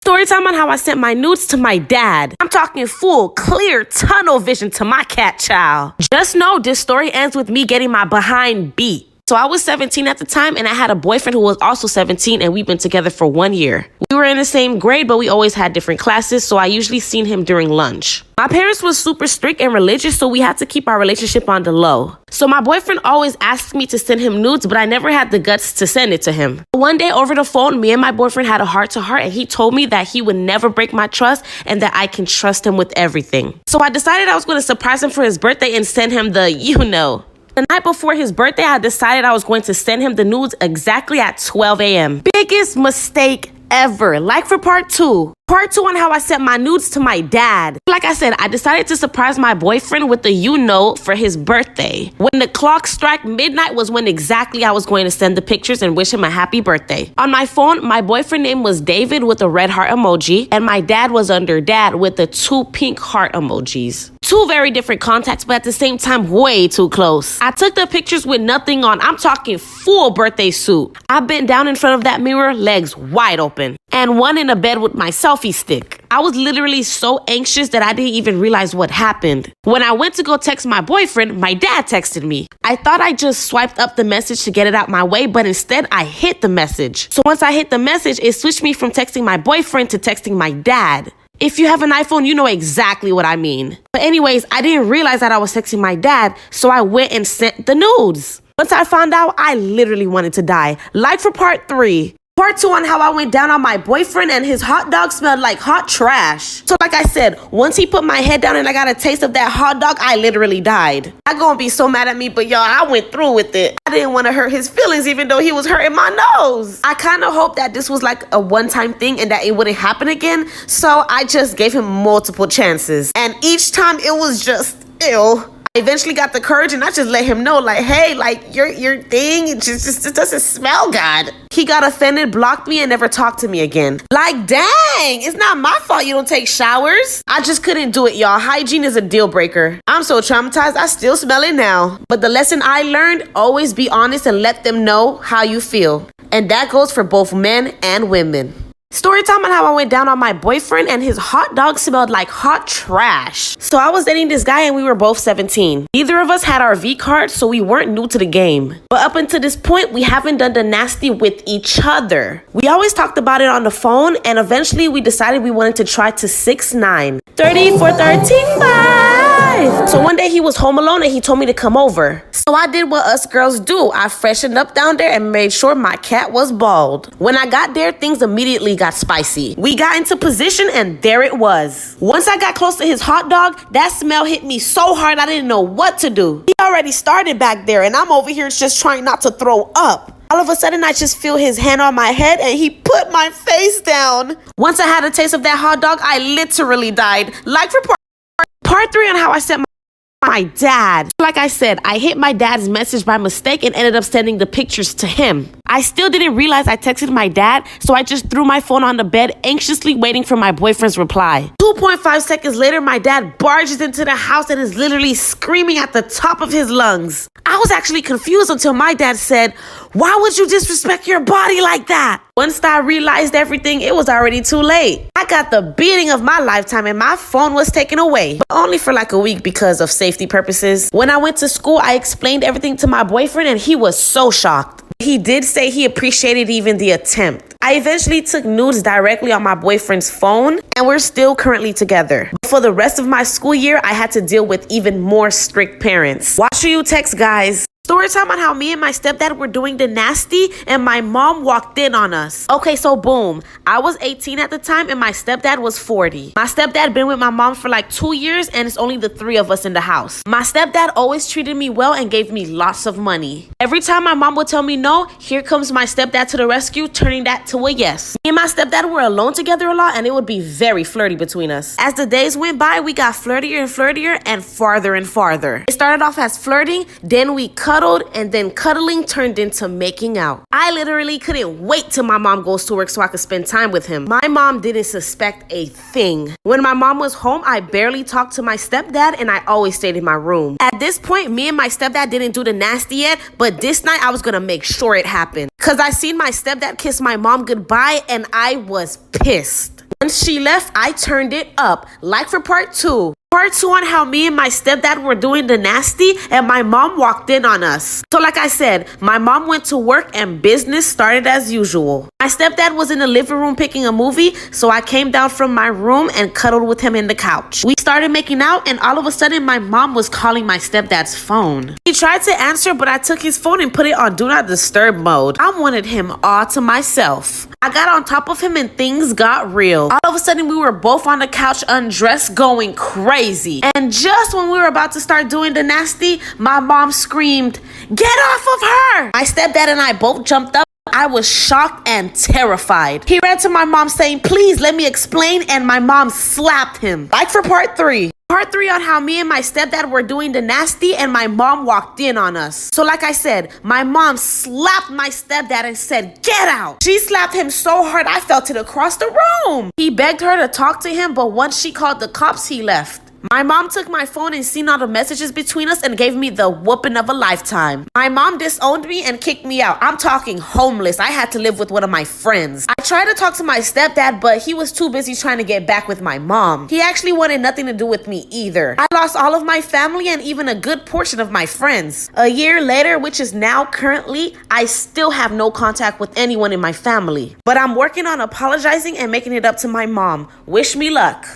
Story time on how I sent my nudes to my dad. I'm talking full, clear, tunnel vision to my cat child. Just know this story ends with me getting my behind beat. So I was 17 at the time, and I had a boyfriend who was also 17, and we've been together for 1 year. We were in the same grade, but we always had different classes, so I usually seen him during lunch. My parents were super strict and religious, so we had to keep our relationship on the low. So my boyfriend always asked me to send him nudes, but I never had the guts to send it to him. One day over the phone, me and my boyfriend had a heart-to-heart, and he told me that he would never break my trust and that I can trust him with everything. So I decided I was going to surprise him for his birthday and send him the you-know. The night before his birthday, I decided I was going to send him the nudes exactly at 12 a.m. Biggest mistake ever. Like for part 2. Part 2 on how I sent my nudes to my dad. Like I said, I decided to surprise my boyfriend with the you-know for his birthday. When the clock struck midnight was when exactly I was going to send the pictures and wish him a happy birthday. On my phone, my boyfriend name was David with a red heart emoji, and my dad was under dad with the 2 pink heart emojis. 2 very different contacts, but at the same time, way too close. I took the pictures with nothing on. I'm talking full birthday suit. I bent down in front of that mirror, legs wide open, and one in a bed with my selfie stick. I was literally so anxious that I didn't even realize what happened. When I went to go text my boyfriend, my dad texted me. I thought I just swiped up the message to get it out my way, but instead I hit the message. So once I hit the message, it switched me from texting my boyfriend to texting my dad. If you have an iPhone, you know exactly what I mean. But anyways, I didn't realize that I was texting my dad, so I went and sent the nudes. Once I found out, I literally wanted to die. Like for part 3. Part 2 on how I went down on my boyfriend and his hot dog smelled like hot trash. So like I said, once he put my head down and I got a taste of that hot dog, I literally died. I'm gonna be so mad at me, but y'all, I went through with it. I didn't want to hurt his feelings even though he was hurting my nose. I kind of hoped that this was like a one-time thing and that it wouldn't happen again. So I just gave him multiple chances. And each time it was just ew. I eventually got the courage and I just let him know, like, hey, like, your thing, it just doesn't smell good. He got offended, blocked me, and never talked to me again. Like, dang, it's not my fault you don't take showers. I just couldn't do it, y'all. Hygiene is a deal breaker. I'm so traumatized, I still smell it now. But the lesson I learned, always be honest and let them know how you feel. And that goes for both men and women. Story time on how I went down on my boyfriend and his hot dog smelled like hot trash. So I was dating this guy and we were both 17. Neither of us had our V card, so we weren't new to the game. But up until this point, we haven't done the nasty with each other. We always talked about it on the phone, and eventually we decided we wanted to try to 6'9", 30 for 35. So one day he was home alone and he told me to come over. So I did what us girls do. I freshened up down there and made sure my cat was bald. When I got there, things immediately got spicy. We got into position and there it was. Once I got close to his hot dog, that smell hit me so hard I didn't know what to do. He already started back there and I'm over here just trying not to throw up. All of a sudden, I just feel his hand on my head and he put my face down. Once I had a taste of that hot dog, I literally died. Like for part 3 on how I sent my dad. Like I said, I hit my dad's message by mistake and ended up sending the pictures to him. I still didn't realize I texted my dad, so I just threw my phone on the bed, anxiously waiting for my boyfriend's reply. 2.5 seconds later, my dad barges into the house and is literally screaming at the top of his lungs. I was actually confused until my dad said, "Why would you disrespect your body like that?" Once I realized everything, it was already too late. I got the beating of my lifetime and my phone was taken away, but only for like a week because of safety purposes. When I went to school, I explained everything to my boyfriend and he was so shocked. He did say he appreciated even the attempt. I eventually took nudes directly on my boyfriend's phone and we're still currently together. But for the rest of my school year, I had to deal with even more strict parents. Watch who you text, guys. Story time on how me and my stepdad were doing the nasty and my mom walked in on us. Okay, so boom. I was 18 at the time and my stepdad was 40. My stepdad been with my mom for like 2 years and it's only the 3 of us in the house. My stepdad always treated me well and gave me lots of money. Every time my mom would tell me no, here comes my stepdad to the rescue, turning that to a yes. Me and my stepdad were alone together a lot and it would be very flirty between us. As the days went by, we got flirtier and flirtier and farther and farther. It started off as flirting, then we cuddled, and then cuddling turned into making out. I literally couldn't wait till my mom goes to work so I could spend time with him. My mom didn't suspect a thing. When my mom was home, I barely talked to my stepdad and I always stayed in my room. At this point, me and my stepdad didn't do the nasty yet, but this night I was gonna make sure it happened. Cause I seen my stepdad kiss my mom goodbye and I was pissed. Once she left, I turned it up. Like for part 2. Part 2 on how me and my stepdad were doing the nasty and my mom walked in on us. So like I said, my mom went to work and business started as usual. My stepdad was in the living room picking a movie, so I came down from my room and cuddled with him in the couch. We started making out and all of a sudden my mom was calling my stepdad's phone. He tried to answer, but I took his phone and put it on do not disturb mode. I wanted him all to myself. I got on top of him and things got real. All of a sudden we were both on the couch undressed going crazy. And just when we were about to start doing the nasty, my mom screamed, "Get off of her!" My stepdad and I both jumped up. I was shocked and terrified. He ran to my mom saying, "Please let me explain," and my mom slapped him. Like for part 3. Part 3 on how me and my stepdad were doing the nasty and my mom walked in on us. So like I said, my mom slapped my stepdad and said, "Get out." She slapped him so hard I felt it across the room. He begged her to talk to him, but once she called the cops, he left. My mom took my phone and seen all the messages between us and gave me the whooping of a lifetime. My mom disowned me and kicked me out. I'm talking homeless. I had to live with one of my friends. I tried to talk to my stepdad, but he was too busy trying to get back with my mom. He actually wanted nothing to do with me either. I lost all of my family and even a good portion of my friends. A year later, which is now currently, I still have no contact with anyone in my family. But I'm working on apologizing and making it up to my mom. Wish me luck.